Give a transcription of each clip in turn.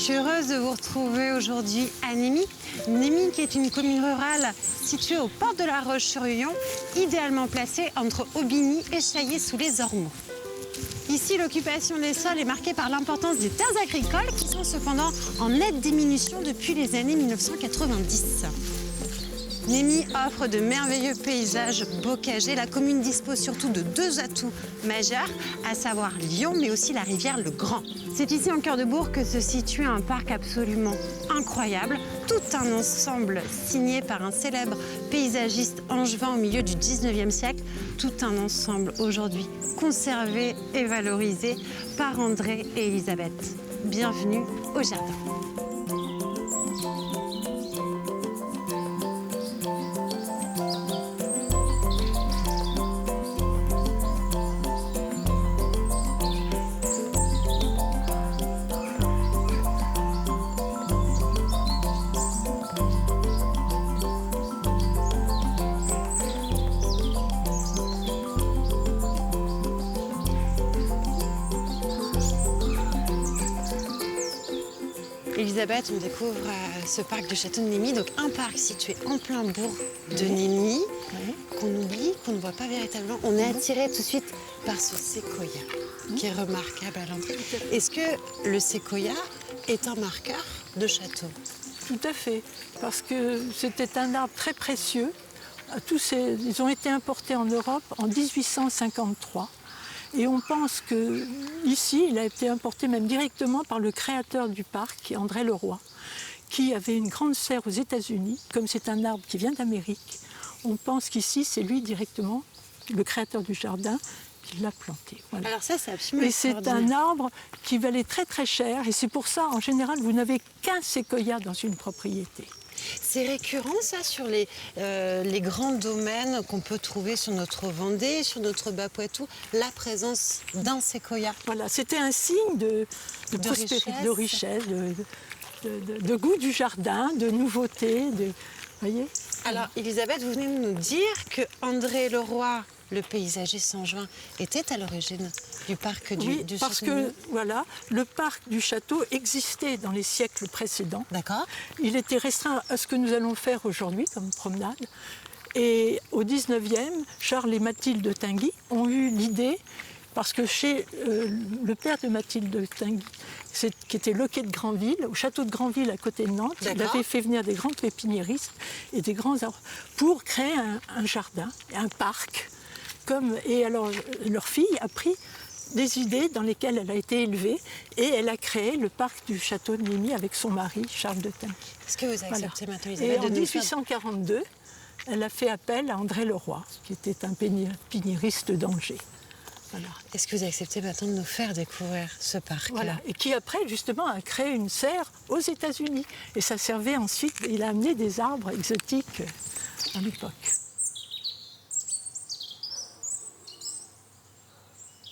suis heureuse de vous retrouver aujourd'hui à Némy. Némy qui est une commune rurale située aux portes de la Roche-sur-Yon, idéalement placée entre Aubigny et Chaillé-sous-les-Ormeaux. Ici, l'occupation des sols est marquée par l'importance des terres agricoles qui sont cependant en nette diminution depuis les années 1990. Némy offre de merveilleux paysages bocagers. La commune dispose surtout de deux atouts majeurs, à savoir Lyon, mais aussi la rivière le Grand. C'est ici, en cœur de bourg, que se situe un parc absolument incroyable, tout un ensemble signé par un célèbre paysagiste angevin au milieu du 19e siècle, tout un ensemble aujourd'hui conservé et valorisé par André et Elisabeth. Bienvenue au jardin. Elisabeth, on découvre ce parc du château de Némy, donc un parc situé en plein bourg de Némy, qu'on oublie, qu'on ne voit pas véritablement. On est attiré tout de suite par ce séquoia, qui est remarquable à l'entrée. Est-ce que le séquoia est un marqueur de château? Tout à fait, parce que c'était un arbre très précieux. Ils ont été importés en Europe en 1853. Et on pense qu'ici, il a été importé même directement par le créateur du parc, André Leroy, qui avait une grande serre aux États-Unis. Comme c'est un arbre qui vient d'Amérique, on pense qu'ici, c'est lui directement, le créateur du jardin, qui l'a planté. Voilà. Alors ça, c'est absolument Et c'est un arbre qui valait très très cher. Et c'est pour ça, en général, vous n'avez qu'un séquoia dans une propriété. C'est récurrent, ça, sur les grands domaines qu'on peut trouver sur notre Vendée, sur notre Bas-Poitou, la présence d'un séquoia. Voilà, c'était un signe de prospérité, de richesse, de goût du jardin, de nouveauté. Voyez. Alors, Elisabeth, vous venez de nous dire que André Leroy, le paysagiste angevin, était à l'origine du parc du château. Parce que voilà, le parc du château existait dans les siècles précédents. D'accord. Il était restreint à ce que nous allons faire aujourd'hui comme promenade. Et au 19e, Charles et Mathilde de Tinguy ont eu l'idée, parce que chez le père de Mathilde de Tinguy, qui était Loquet de Granville, au château de Granville à côté de Nantes, il avait fait venir des grands pépiniéristes et des grands arbres pour créer un jardin, un parc. Et alors, leur fille a pris des idées dans lesquelles elle a été élevée et elle a créé le parc du château de Némy avec son mari, Charles de Tinguy. Est-ce que vous acceptez maintenant, Et Elisabeth, en 1842, elle a fait appel à André Leroy, qui était un pépiniériste d'Angers. Voilà. Est-ce que vous acceptez maintenant de nous faire découvrir ce parc-là? Voilà. Et qui après, justement, a créé une serre aux États-Unis. Et ça servait ensuite, il a amené des arbres exotiques à l'époque.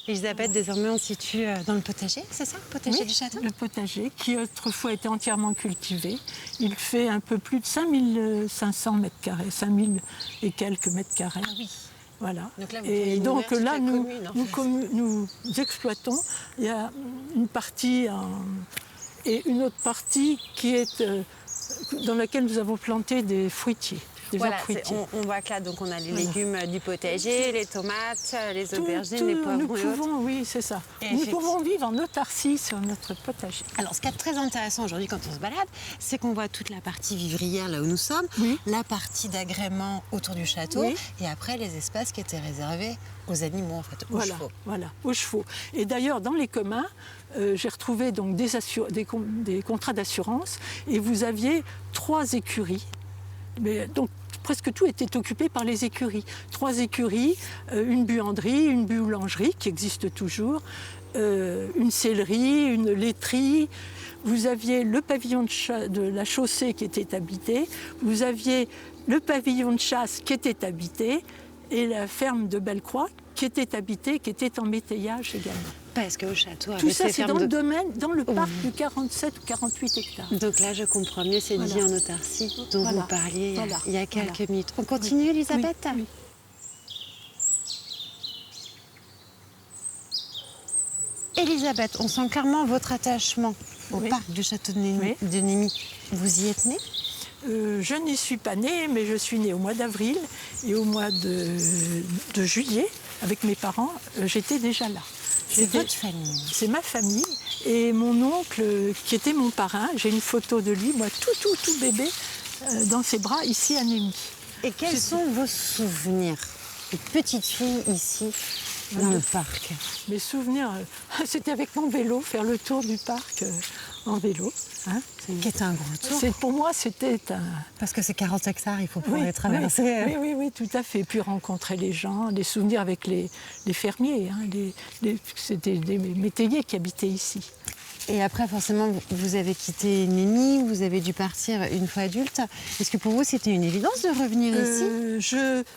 Elisabeth, désormais on se situe dans le potager, c'est ça, le potager du château? Le potager, qui autrefois était entièrement cultivé. Il fait un peu plus de 5500 mètres carrés, 5000 et quelques mètres carrés. Ah oui. Voilà. Donc là, et donc là, nous exploitons. Il y a une partie et une autre partie qui est dans laquelle nous avons planté des fruitiers. Voilà, on voit que là, donc, on a les légumes du potager, les tomates, les aubergines, les poivrons. Nous pouvons, oui, c'est ça. Nous pouvons vivre en autarcie sur notre potager. Alors, ce qui est très intéressant aujourd'hui quand on se balade, c'est qu'on voit toute la partie vivrière là où nous sommes, la partie d'agrément autour du château, et après les espaces qui étaient réservés aux animaux, en fait, aux chevaux. Voilà, aux chevaux. Et d'ailleurs, dans les communs, j'ai retrouvé donc des contrats d'assurance, et vous aviez 3 écuries. Mais donc, presque tout était occupé par les écuries. 3 écuries, une buanderie, une boulangerie qui existe toujours, une sellerie, une laiterie. Vous aviez le pavillon de la chaussée qui était habité. Vous aviez le pavillon de chasse qui était habité et la ferme de Bellecroix qui était habitée, qui était en métayage également. Parce qu'au château, tout ça, c'est dans le domaine, dans le parc de 47 ou 48 hectares. Donc là, je comprends mieux cette vie en autarcie dont vous parliez il y a quelques minutes. On continue, Elisabeth? Oui. Elisabeth, on sent clairement votre attachement au Oui. parc du château de Oui. Némy. Vous y êtes né? Je n'y suis pas née, mais je suis née au mois d'avril et au mois de juillet, avec mes parents, j'étais déjà là. C'est votre famille. C'est ma famille et mon oncle qui était mon parrain. J'ai une photo de lui, moi tout bébé, dans ses bras, ici à Némy. Et quels sont vos souvenirs de petite fille ici, dans le parc? Mes souvenirs, c'était avec mon vélo, faire le tour du parc en vélo. Hein. Qui est un gros tour. Pour moi, c'était un... Parce que c'est 40 hectares, il faut pouvoir les traverser. Oui, tout à fait. Puis rencontrer les gens, des souvenirs avec les fermiers. Hein, c'était des métayers qui habitaient ici. Et après, forcément, vous avez quitté Némy, vous avez dû partir une fois adulte. Est-ce que pour vous, c'était une évidence de revenir ici?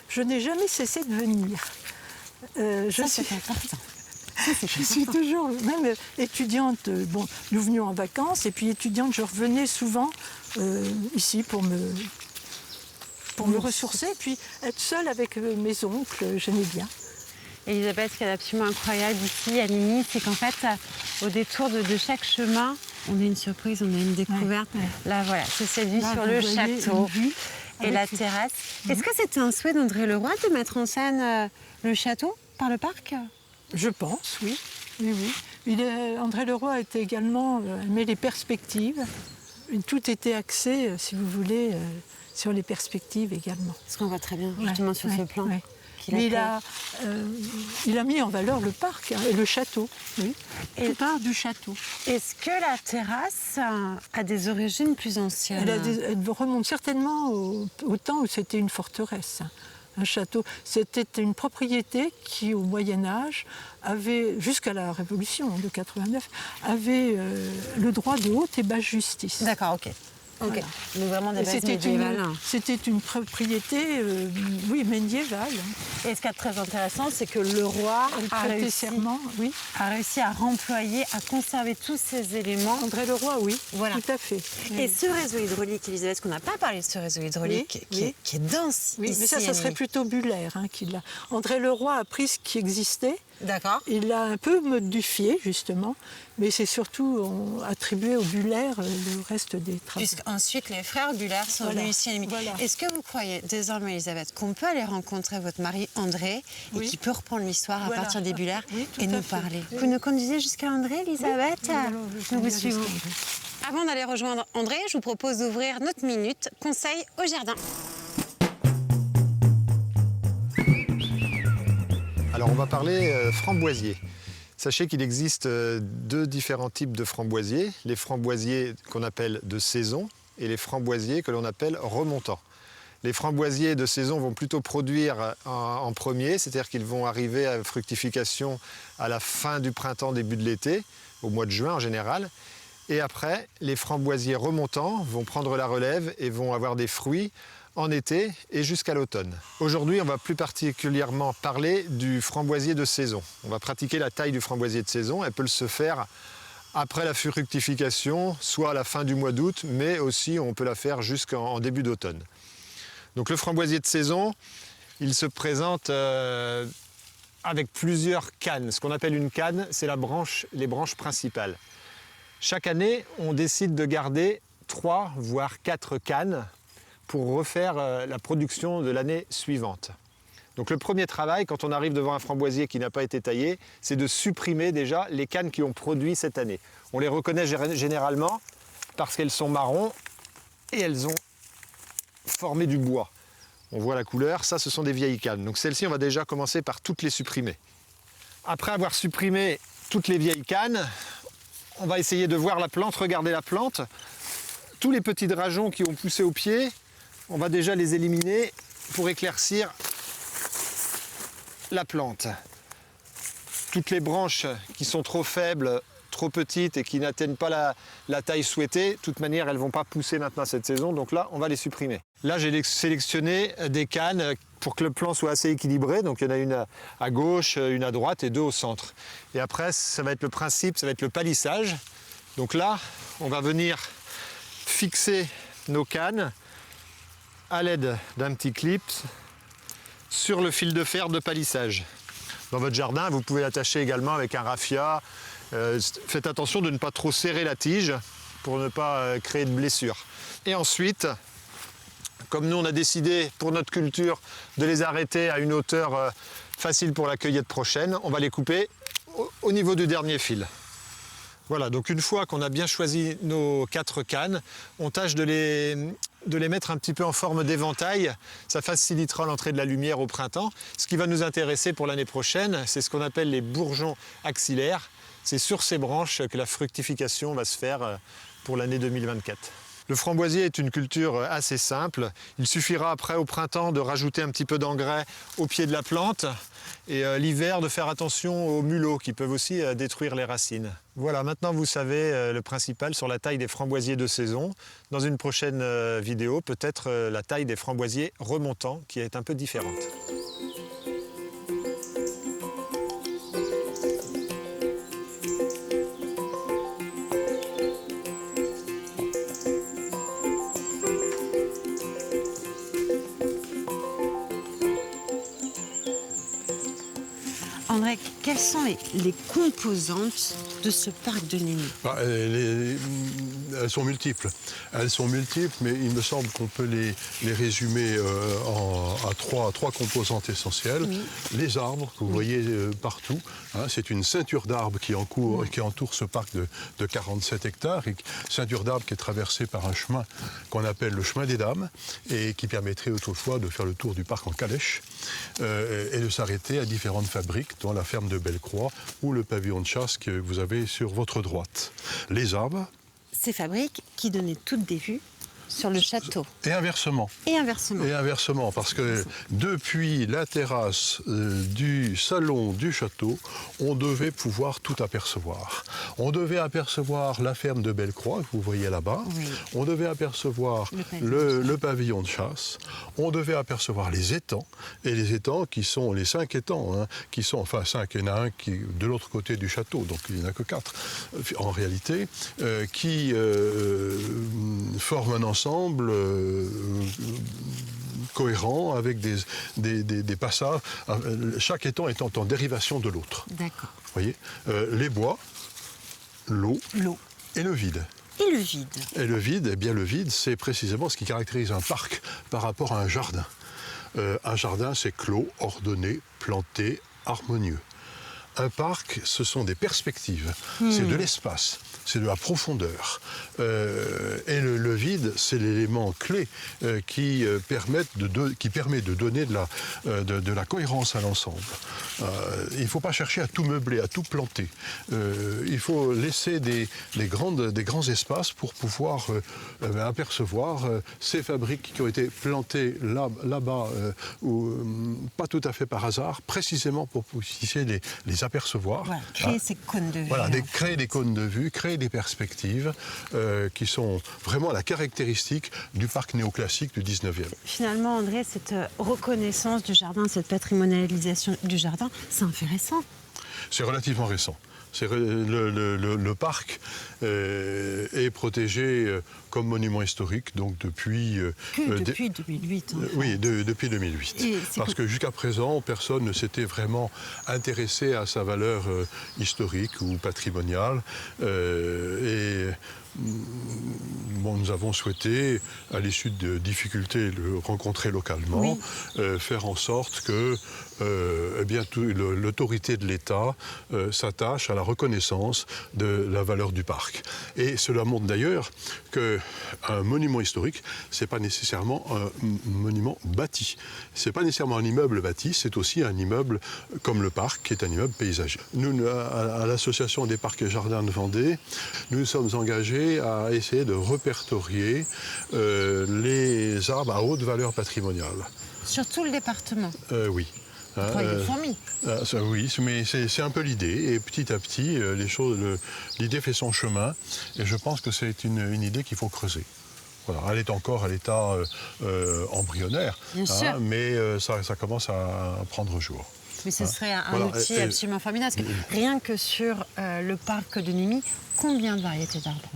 Je n'ai jamais cessé de venir. Ça, c'est important. Je suis toujours, même étudiante, bon, nous venions en vacances, et puis étudiante, je revenais souvent ici pour me ressourcer, puis être seule avec mes oncles, j'aimais bien. Elisabeth, ce qui est absolument incroyable ici à Némy, c'est qu'en fait, au détour de chaque chemin, on a une surprise, on a une découverte. Ouais. Là, voilà, c'est cette vue Là, sur vous le voyez château une vue et la terrasse. Est-ce que c'était un souhait d'André Leroy de mettre en scène le château par le parc? Je pense, oui. André Leroy était également aimait les perspectives. Tout était axé, si vous voulez, sur les perspectives également. Ce qu'on voit très bien, justement, sur ce plan. Ouais. Mais il a mis en valeur le parc et le château. Oui. Tout part du château. Est-ce que la terrasse a des origines plus anciennes? Elle remonte certainement au temps où c'était une forteresse. Un château, c'était une propriété qui, au Moyen-Âge, avait, jusqu'à la Révolution de 89, avait le droit de haute et basse justice. D'accord, ok. Voilà. Donc vraiment des bases médiévales. C'était une propriété, médiévale. Et ce qui est très intéressant, c'est que le roi a réussi à remployer, à conserver tous ces éléments. André Leroy, oui, voilà. Tout à fait. Et ce réseau hydraulique, Elisabeth, parce qu'on n'a pas parlé de ce réseau hydraulique qui est dense oui, ici. mais ça serait plutôt Buller qui l'a. André Leroy a pris ce qui existait. D'accord. Il l'a un peu modifié, justement, mais c'est surtout attribué au Buller le reste des travaux. Puisqu'ensuite, les frères Buller sont venus ici à Némy. Voilà. Est-ce que vous croyez désormais, Elisabeth, qu'on peut aller rencontrer votre mari André et qui peut reprendre l'histoire à partir des Buller et nous parler? Vous nous conduisez jusqu'à André, Elisabeth? Nous vous suivons. Avant d'aller rejoindre André, je vous propose d'ouvrir notre minute conseil au jardin. Alors on va parler framboisier. Sachez qu'il existe deux différents types de framboisiers. Les framboisiers qu'on appelle de saison et les framboisiers que l'on appelle remontants. Les framboisiers de saison vont plutôt produire en premier, c'est-à-dire qu'ils vont arriver à fructification à la fin du printemps, début de l'été, au mois de juin en général. Et après, les framboisiers remontants vont prendre la relève et vont avoir des fruits en été et jusqu'à l'automne. Aujourd'hui, on va plus particulièrement parler du framboisier de saison. On va pratiquer la taille du framboisier de saison. Elle peut se faire après la fructification, soit à la fin du mois d'août, mais aussi on peut la faire jusqu'en début d'automne. Donc le framboisier de saison, il se présente avec plusieurs cannes. Ce qu'on appelle une canne, c'est les branches principales. Chaque année, on décide de garder 3 voire 4 cannes pour refaire la production de l'année suivante. Donc le premier travail, quand on arrive devant un framboisier qui n'a pas été taillé, c'est de supprimer déjà les cannes qui ont produit cette année. On les reconnaît généralement parce qu'elles sont marrons et elles ont formé du bois. On voit la couleur, ça ce sont des vieilles cannes. Donc celles-ci, on va déjà commencer par toutes les supprimer. Après avoir supprimé toutes les vieilles cannes, on va essayer de voir la plante, regarder la plante. Tous les petits drageons qui ont poussé au pied, on va déjà les éliminer pour éclaircir la plante. Toutes les branches qui sont trop faibles, trop petites et qui n'atteignent pas la taille souhaitée, de toute manière, elles ne vont pas pousser maintenant cette saison, donc là, on va les supprimer. Là, j'ai sélectionné des cannes pour que le plan soit assez équilibré, donc il y en a une à gauche, une à droite et 2 au centre. Et après, ça va être le principe, ça va être le palissage. Donc là, on va venir fixer nos cannes à l'aide d'un petit clip sur le fil de fer de palissage. Dans votre jardin, vous pouvez l'attacher également avec un raffia, Faites attention de ne pas trop serrer la tige pour ne pas créer de blessures. Et ensuite, comme nous on a décidé pour notre culture de les arrêter à une hauteur facile pour la cueillette prochaine, on va les couper au niveau du dernier fil. Voilà, donc une fois qu'on a bien choisi nos 4 cannes, on tâche de les mettre un petit peu en forme d'éventail. Ça facilitera l'entrée de la lumière au printemps. Ce qui va nous intéresser pour l'année prochaine, c'est ce qu'on appelle les bourgeons axillaires. C'est sur ces branches que la fructification va se faire pour l'année 2024. Le framboisier est une culture assez simple. Il suffira après au printemps de rajouter un petit peu d'engrais au pied de la plante et l'hiver de faire attention aux mulots qui peuvent aussi détruire les racines. Voilà, maintenant vous savez le principal sur la taille des framboisiers de saison. Dans une prochaine vidéo, peut-être la taille des framboisiers remontants qui est un peu différente. André, quelles sont les composantes de ce parc de Némy? Elles sont multiples. Elles sont multiples, mais il me semble qu'on peut les résumer à trois composantes essentielles. Oui. Les arbres que vous voyez partout. Hein, c'est une ceinture d'arbres qui entoure ce parc de 47 hectares. Et ceinture d'arbres qui est traversée par un chemin qu'on appelle le chemin des Dames et qui permettrait autrefois de faire le tour du parc en calèche et de s'arrêter à différentes fabriques, dont la ferme de Bellecroix ou le pavillon de chasse que vous avez sur votre droite. Les arbres. Ces fabriques qui donnaient toutes des vues sur le château. Et inversement. Et inversement. Et inversement, parce que depuis la terrasse du salon du château, on devait pouvoir tout apercevoir. On devait apercevoir la ferme de Bellecroix, que vous voyez là-bas. Oui. On devait apercevoir le pavillon de chasse. On devait apercevoir les étangs. Et les étangs qui sont les 5 étangs, hein, qui sont, enfin 5, il y en a un qui est de l'autre côté du château, donc il n'y en a que 4 en réalité, qui forment un ensemble cohérent avec des passages, chaque étang étant en dérivation de l'autre. D'accord. Vous voyez, les bois, l'eau et le vide. Et le vide. Et le vide, eh bien le vide, c'est précisément ce qui caractérise un parc par rapport à un jardin. Un jardin, c'est clos, ordonné, planté, harmonieux. Un parc, ce sont des perspectives, c'est de l'espace, c'est de la profondeur. Et le vide, c'est l'élément clé qui permet de donner de la cohérence à l'ensemble. Il ne faut pas chercher à tout meubler, à tout planter. Il faut laisser des grands espaces pour pouvoir apercevoir ces fabriques qui ont été plantées là-bas, pas tout à fait par hasard, précisément pour que vous puissiez les apercevoir. Voilà, créer ces cônes de vue. Voilà, créer des cônes de vue, créer des perspectives qui sont vraiment la caractéristique du parc néoclassique du 19e. Finalement, André, cette reconnaissance du jardin, cette patrimonialisation du jardin, c'est un fait récent. C'est relativement récent. Le parc est protégé comme monument historique, donc depuis... depuis 2008. Enfin. Oui, depuis 2008. Parce que jusqu'à présent, personne ne s'était vraiment intéressé à sa valeur historique ou patrimoniale. Bon, nous avons souhaité, à l'issue de difficultés rencontrées localement, faire en sorte que l'autorité de l'État s'attache à la reconnaissance de la valeur du parc. Et cela montre d'ailleurs qu'un monument historique, ce n'est pas nécessairement un monument bâti. Ce n'est pas nécessairement un immeuble bâti, c'est aussi un immeuble comme le parc, qui est un immeuble paysager. Nous, à l'Association des parcs et jardins de Vendée, nous sommes engagés à essayer de répertorier les arbres à haute valeur patrimoniale. Sur tout le département? Oui. Oui, mais c'est un peu l'idée. Et petit à petit, l'idée fait son chemin. Et je pense que c'est une idée qu'il faut creuser. Voilà, elle est encore à l'état embryonnaire, mais ça commence à prendre jour. Mais ce serait un outil absolument formidable. Parce que rien que sur le parc de Némy, combien de variétés d'arbres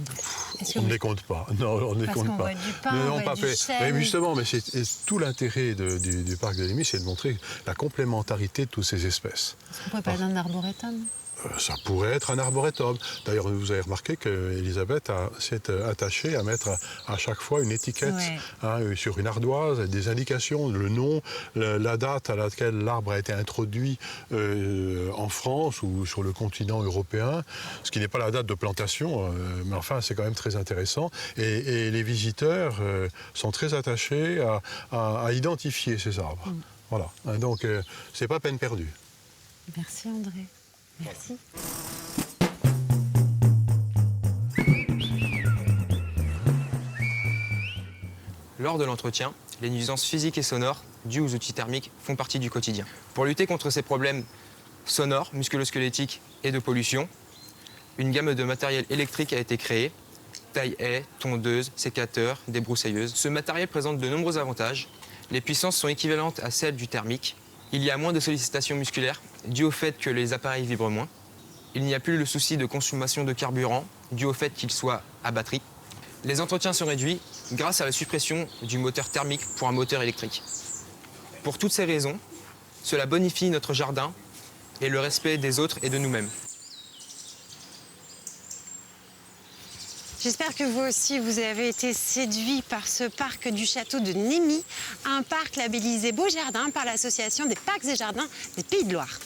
on ne les compte pas. Non, on ne les compte pas. Voit du pin, on voit du chêne. Mais justement, tout l'intérêt du parc de Némy, c'est de montrer la complémentarité de toutes ces espèces. Est-ce qu'on pourrait parler d'un arboretum ? ça pourrait être un arboretum. D'ailleurs, vous avez remarqué qu'Elisabeth s'est attachée à mettre à chaque fois une étiquette sur une ardoise, des indications, le nom, la date à laquelle l'arbre a été introduit en France ou sur le continent européen, ce qui n'est pas la date de plantation, mais enfin c'est quand même très intéressant. Et les visiteurs sont très attachés à identifier ces arbres. Voilà, donc c'est pas peine perdue. Merci André. Merci. Lors de l'entretien, les nuisances physiques et sonores dues aux outils thermiques font partie du quotidien. Pour lutter contre ces problèmes sonores, musculo-squelettiques et de pollution, une gamme de matériel électrique a été créée. Taille-haie, tondeuse, sécateur, débroussailleuse. Ce matériel présente de nombreux avantages. Les puissances sont équivalentes à celles du thermique. Il y a moins de sollicitations musculaires, dû au fait que les appareils vibrent moins. Il n'y a plus le souci de consommation de carburant, dû au fait qu'il soit à batterie. Les entretiens sont réduits grâce à la suppression du moteur thermique pour un moteur électrique. Pour toutes ces raisons, cela bonifie notre jardin et le respect des autres et de nous-mêmes. J'espère que vous aussi, vous avez été séduits par ce parc du château de Némy, un parc labellisé Beau Jardin par l'association des parcs et jardins des Pays de Loire.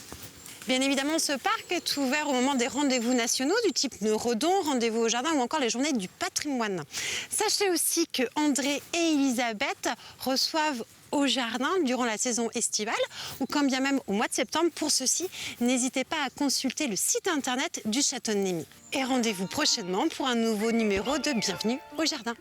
Bien évidemment, ce parc est ouvert au moment des rendez-vous nationaux du type Neuredon, rendez-vous au jardin ou encore les journées du patrimoine. Sachez aussi que André et Elisabeth reçoivent au jardin durant la saison estivale ou quand bien même au mois de septembre. Pour ceci, n'hésitez pas à consulter le site internet du château de Némy. Et rendez-vous prochainement pour un nouveau numéro de Bienvenue au jardin.